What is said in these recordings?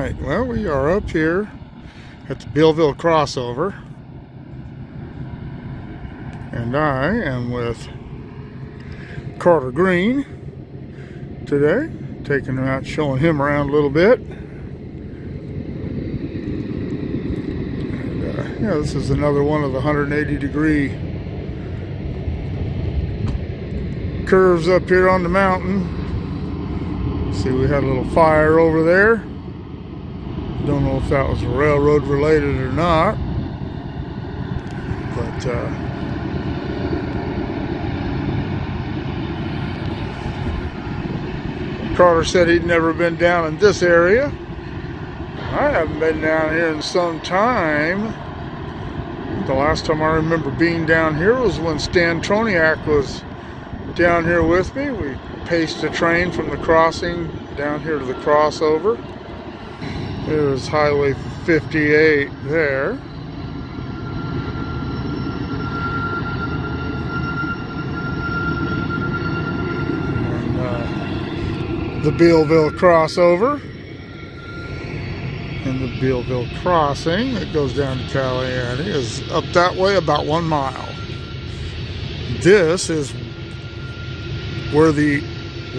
right, well, we are up here at the Bealville crossover, and I am with Carter Greene today, taking him out, showing him around a little bit. And yeah, this is another one of the 180-degree curves up here on the mountain. See, we had a little fire over there. Don't know if that was railroad related or not, but Carter said he'd never been down in this area. I haven't been down here in some time. The last time I remember being down here was when Stan Troniak was down here with me. We paced the train from the crossing down here to the crossover. It was Highway 58 there. And the Bealville crossover. And the Bealville crossing that goes down to Caliani is up that way about 1 mile. This is where the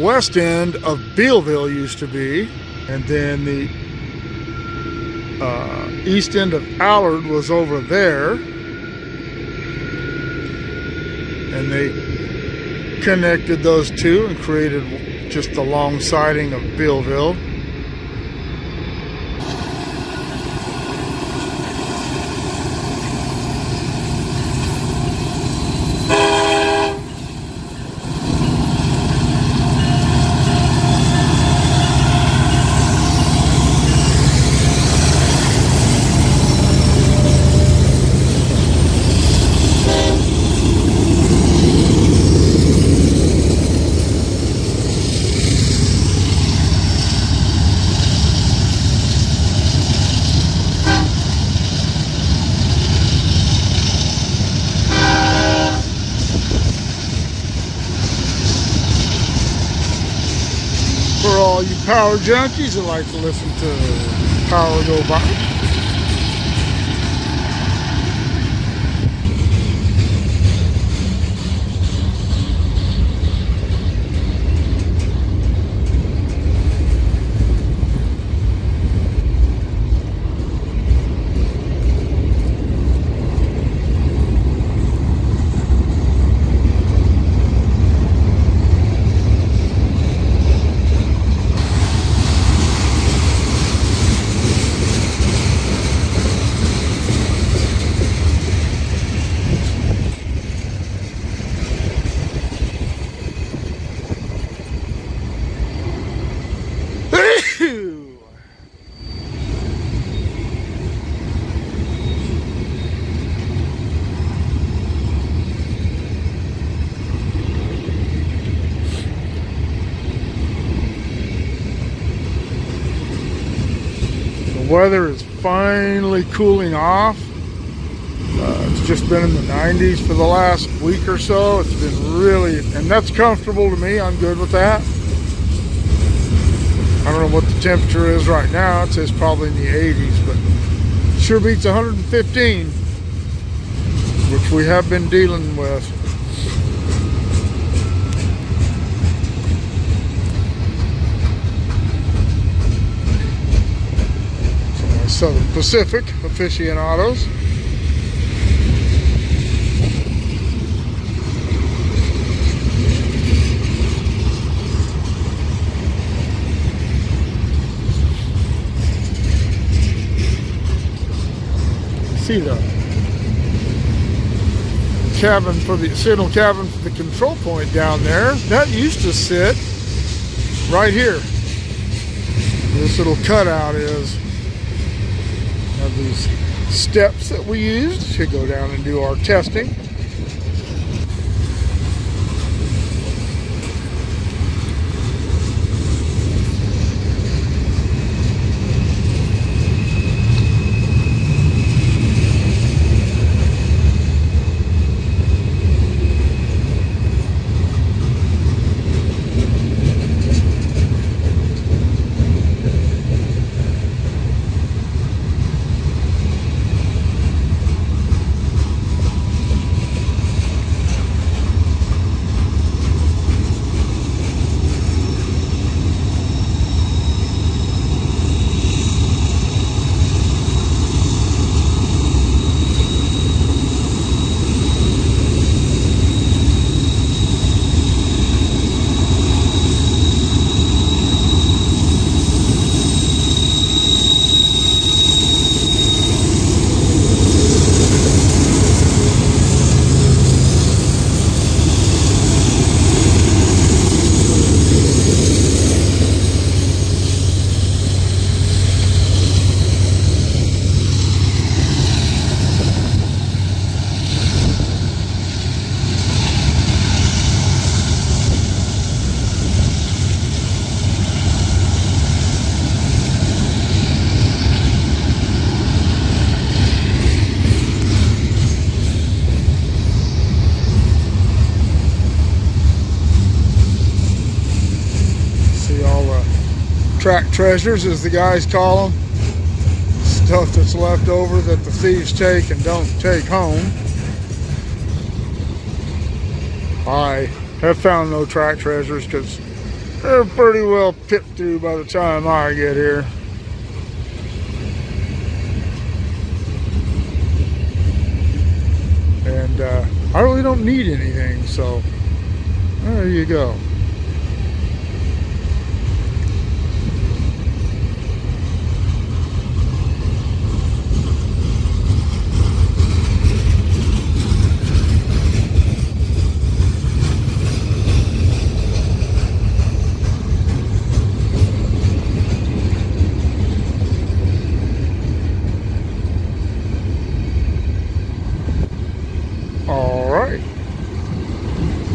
west end of Bealville used to be, and then the east end of Allard was over there, and they connected those two and created just the long siding of Bealville. For all you power junkies that like to listen to power go by. The weather is finally cooling off. It's just been in the 90s for the last week or so. It's been really, and that's comfortable to me. I'm good with that. I don't know what the temperature is right now. It says probably in the 80s, but it sure beats 115, which we have been dealing with. Southern Pacific aficionados. See the cabin for the signal cabin for the control point down there. That used to sit right here. This little cutout is. Have these steps that we used to go down and do our testing. track treasures, as the guys call them. Stuff that's left over that the thieves take and don't take home. I have found no track treasures because they're pretty well picked through by the time I get here. And I really don't need anything, so there you go.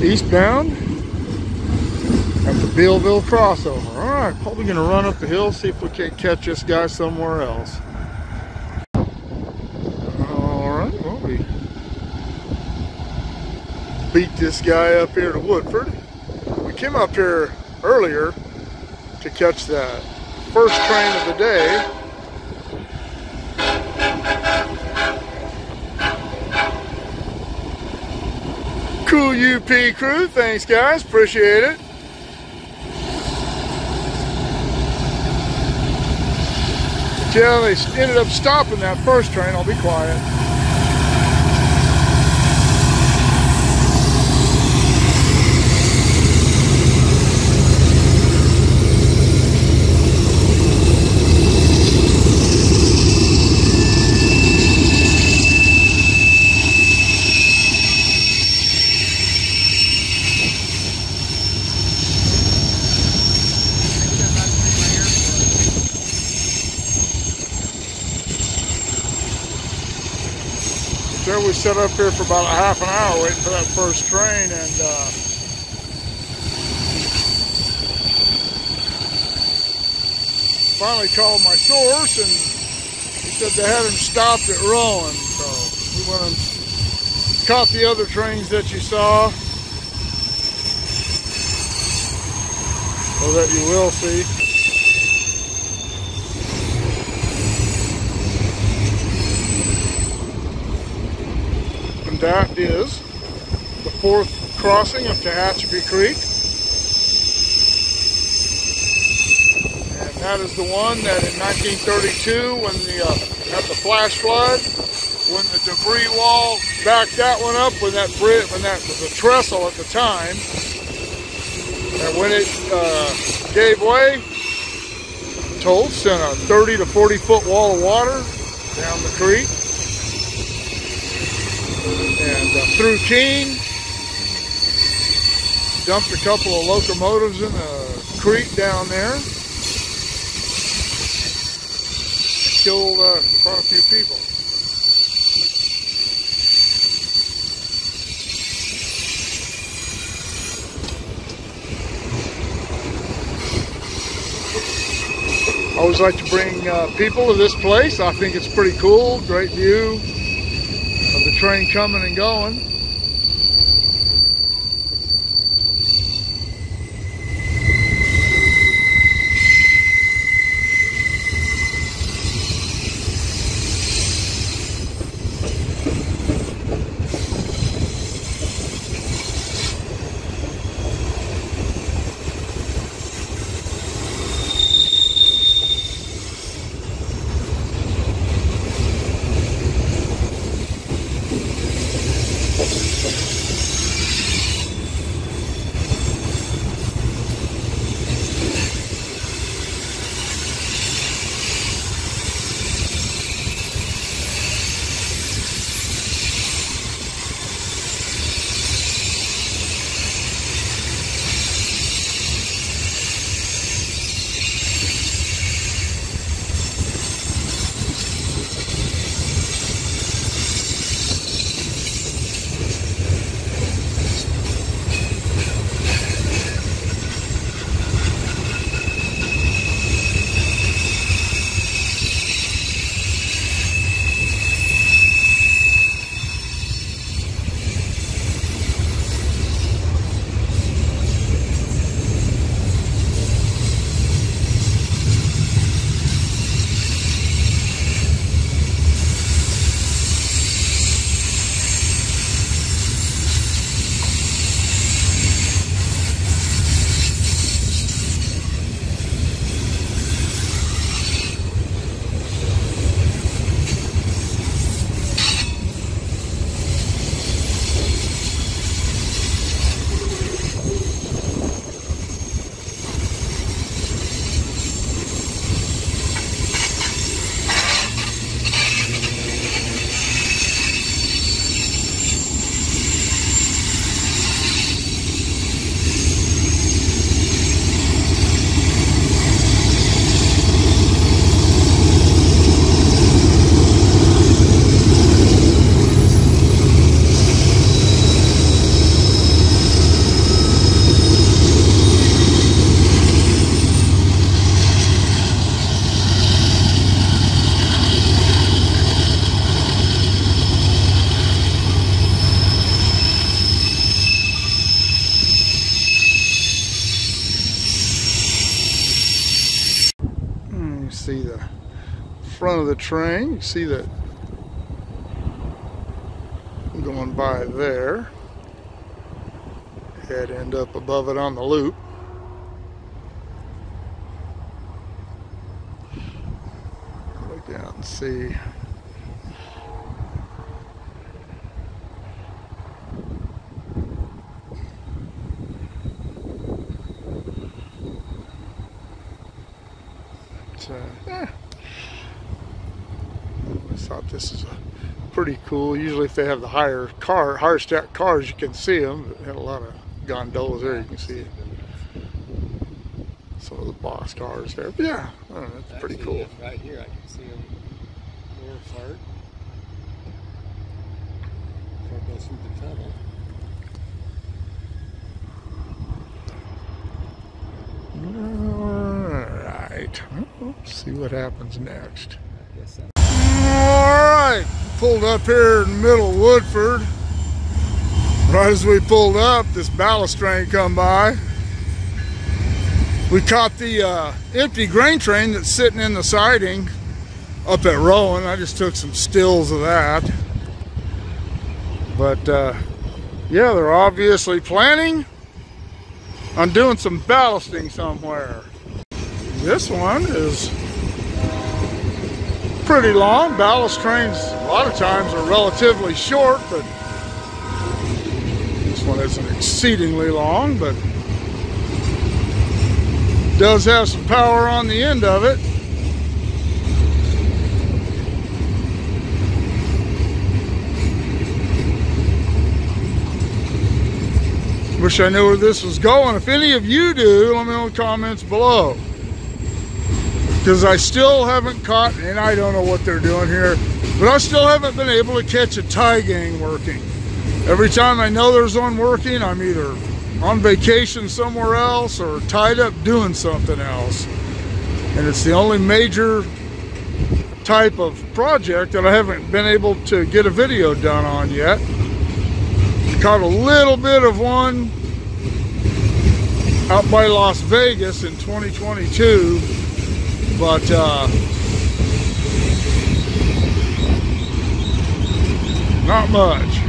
Eastbound at the Bealville crossover. Alright, probably going to run up the hill, see if we can't catch this guy somewhere else. Alright, well, we beat this guy up here to Woodford. We came up here earlier to catch the first train of the day. Cool UP crew, thanks guys, appreciate it. But yeah, they ended up stopping that first train. I'll be quiet. There we sat up here for about a half an hour waiting for that first train, and finally called my source, and he said they had him stopped at Rowan. So we went and caught the other trains that you saw, or that you will see. That is the fourth crossing of Tehachapi Creek. And that is the one that in 1932, when at the flash flood, when the debris wall backed that one up, when that was a trestle at the time, and when it gave way, told sent a 30 to 40 foot wall of water down the creek. And through Greene, dumped a couple of locomotives in the creek down there, and killed quite a few people. I always like to bring people to this place. I think it's pretty cool, great view of the train coming and going. You see the front of the train. You see that going by there. Head end up above it on the loop. Look down and see. I thought this is pretty cool. Usually if they have the higher stacked cars, you can see them. But they had a lot of gondolas there. You can see some of the box cars there. But yeah, I don't know, that's pretty cool. Right here, I can see them more apart. Before it goes through the tunnel. Alright, let's see what happens next. Alright, pulled up here in the middle of Woodford. Right as we pulled up, this ballast train come by. We caught the empty grain train that's sitting in the siding up at Rowan. I just took some stills of that. But yeah, they're obviously planning on doing some ballasting somewhere. This one is pretty long. Ballast trains a lot of times are relatively short, but this one isn't exceedingly long, but does have some power on the end of it. Wish I knew where this was going. If any of you do, let me know in the comments below. Because I still haven't caught, and I don't know what they're doing here, but I still haven't been able to catch a tie gang working. Every time I know there's one working, I'm either on vacation somewhere else or tied up doing something else. And it's the only major type of project that I haven't been able to get a video done on yet. Caught a little bit of one out by Las Vegas in 2022, but not much.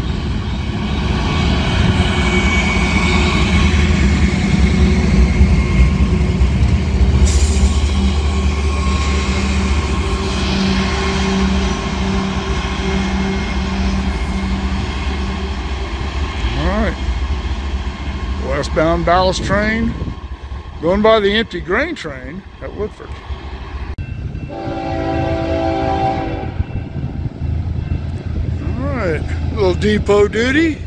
Westbound ballast train going by the empty grain train at Woodford. Alright, little depot duty.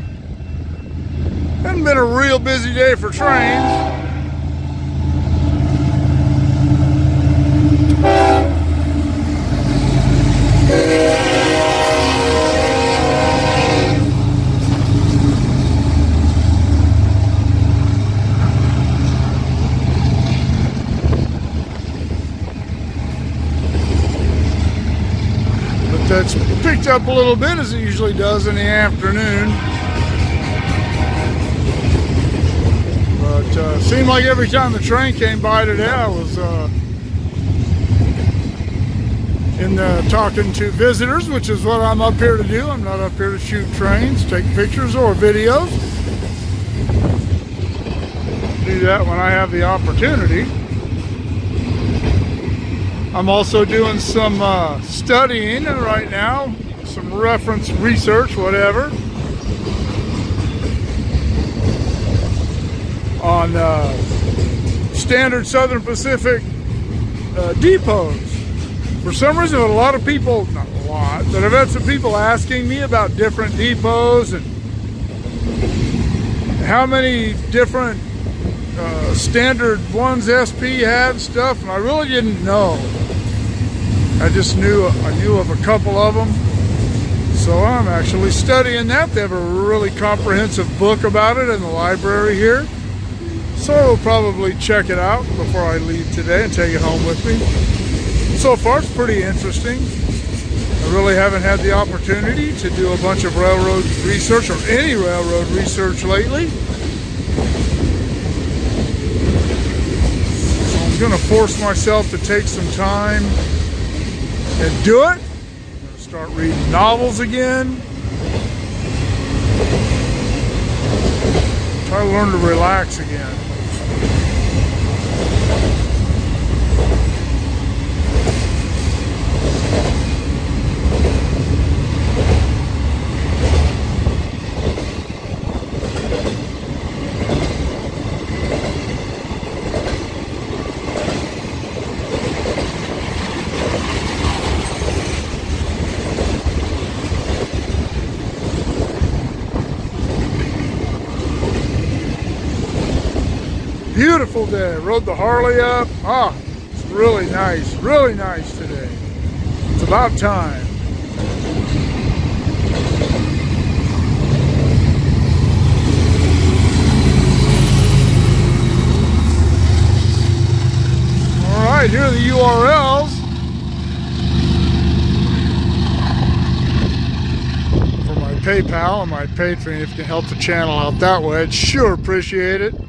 Hasn't been a real busy day for trains. That's picked up a little bit as it usually does in the afternoon. But seemed like every time the train came by today, I was talking to visitors, which is what I'm up here to do. I'm not up here to shoot trains, take pictures or videos. Do that when I have the opportunity. I'm also doing some studying right now, some reference research, whatever, on standard Southern Pacific depots. For some reason, a lot of people, not a lot, but I've had some people asking me about different depots and how many different standard ones SP had stuff, and I really didn't know. I just knew of a couple of them, so I'm actually studying that. They have a really comprehensive book about it in the library here, so I'll probably check it out before I leave today and take it home with me. So far it's pretty interesting. I really haven't had the opportunity to do a bunch of railroad research or any railroad research lately. I'm going to force myself to take some time and do it. I'm going to start reading novels again. Try to learn to relax again. Beautiful day. Rode the Harley up. Ah, it's really nice today. It's about time. All right, here are the URLs for my PayPal and my Patreon. If you can help the channel out that way, I'd sure appreciate it.